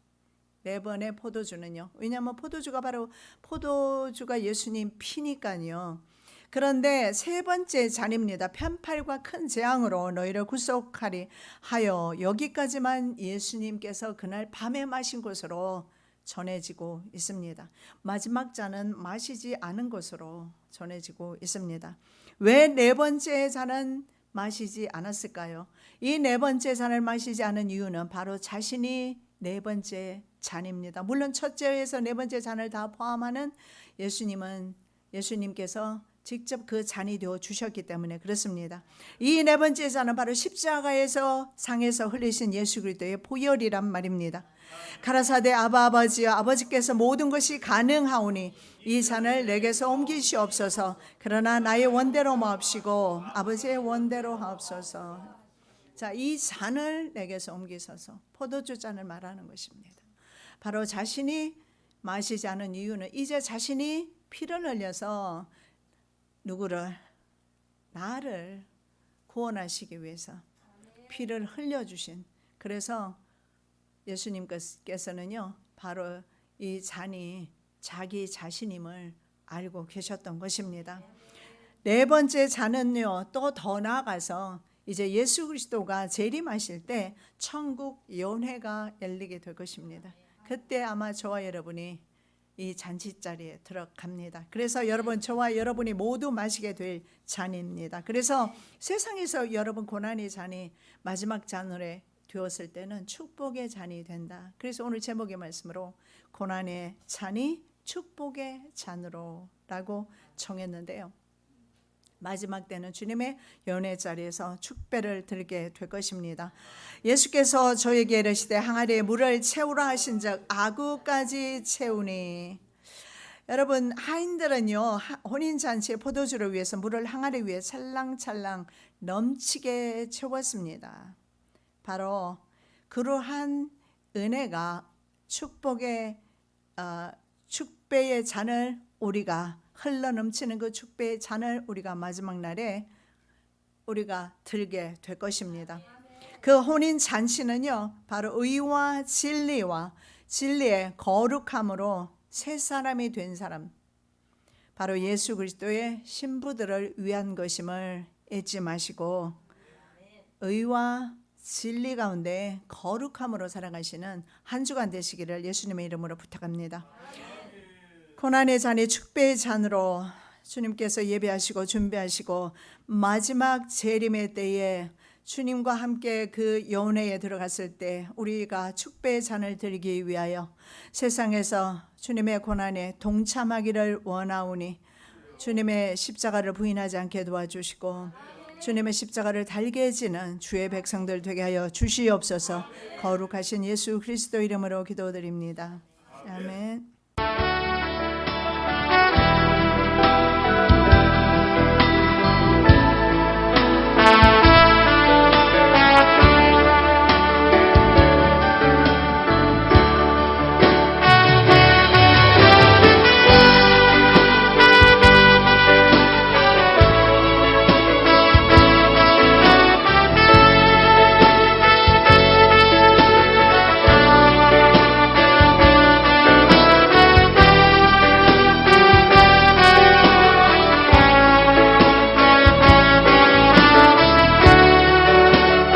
Speaker 1: 4번의 포도주는요. 왜냐하면 포도주가 바로 포도주가 예수님 피니까요. 그런데 세 번째 잔입니다. 편팔과 큰 재앙으로 너희를 구속하리 하여, 여기까지만 예수님께서 그날 밤에 마신 것으로 전해지고 있습니다. 마지막 잔은 마시지 않은 것으로 전해지고 있습니다. 왜 네 번째 잔은 마시지 않았을까요? 이 네 번째 잔을 마시지 않은 이유는 바로 자신이 네 번째 잔입니다. 물론 첫째에서 네 번째 잔을 다 포함하는 예수님께서 직접 그 잔이 되어 주셨기 때문에 그렇습니다. 이 네 번째 잔은 바로 십자가에서 상에서 흘리신 예수 그리스도의 보혈이란 말입니다. 가라사대 아바 아버지여 아버지께서 모든 것이 가능하오니 이 잔을 내게서 옮기시옵소서. 그러나 나의 원대로 마옵시고 아버지의 원대로 하옵소서. 자, 이 잔을 내게서 옮기소서. 포도주 잔을 말하는 것입니다. 바로 자신이 마시지 않은 이유는 이제 자신이 피를 흘려서 나를 구원하시기 위해서 피를 흘려주신, 그래서 예수님께서는요 바로 이 잔이 자기 자신임을 알고 계셨던 것입니다. 네 번째 잔은요 또 더 나아가서 이제 예수 그리스도가 재림하실 때 천국 연회가 열리게 될 것입니다. 그때 아마 저와 여러분이 이 잔치자리에 들어갑니다. 그래서 저와 여러분이 모두 마시게 될 잔입니다. 그래서 세상에서 여러분 고난의 잔이 마지막 잔으로 되었을 때는 축복의 잔이 된다. 그래서 오늘 제목의 말씀으로 고난의 잔이 축복의 잔으로라고 정했는데요. 마지막 때는 주님의 연회 자리에서 축배를 들게 될 것입니다. 예수께서 저에게 이르시되 항아리에 물을 채우라 하신즉 아구까지 채우니. 여러분, 하인들은요 혼인잔치의 포도주를 위해서 물을 항아리 위에 찰랑찰랑 넘치게 채웠습니다. 바로 그러한 은혜가 축배의 잔을 우리가 흘러넘치는 그 축배의 잔을 우리가 마지막 날에 우리가 들게 될 것입니다. 그 혼인 잔치는요 바로 의와 진리의 거룩함으로 새 사람이 된 사람, 바로 예수 그리스도의 신부들을 위한 것임을 잊지 마시고 의와 진리 가운데 거룩함으로 살아가시는 한 주간 되시기를 예수님의 이름으로 부탁합니다. 고난의 잔이 축배의 잔으로 주님께서 예배하시고 준비하시고 마지막 재림의 때에 주님과 함께 그 연회에 들어갔을 때 우리가 축배의 잔을 드리기 위하여 세상에서 주님의 고난에 동참하기를 원하오니 주님의 십자가를 부인하지 않게 도와주시고 주님의 십자가를 달게 지는 주의 백성들 되게 하여 주시옵소서. 거룩하신 예수 그리스도 이름으로 기도드립니다. 아멘.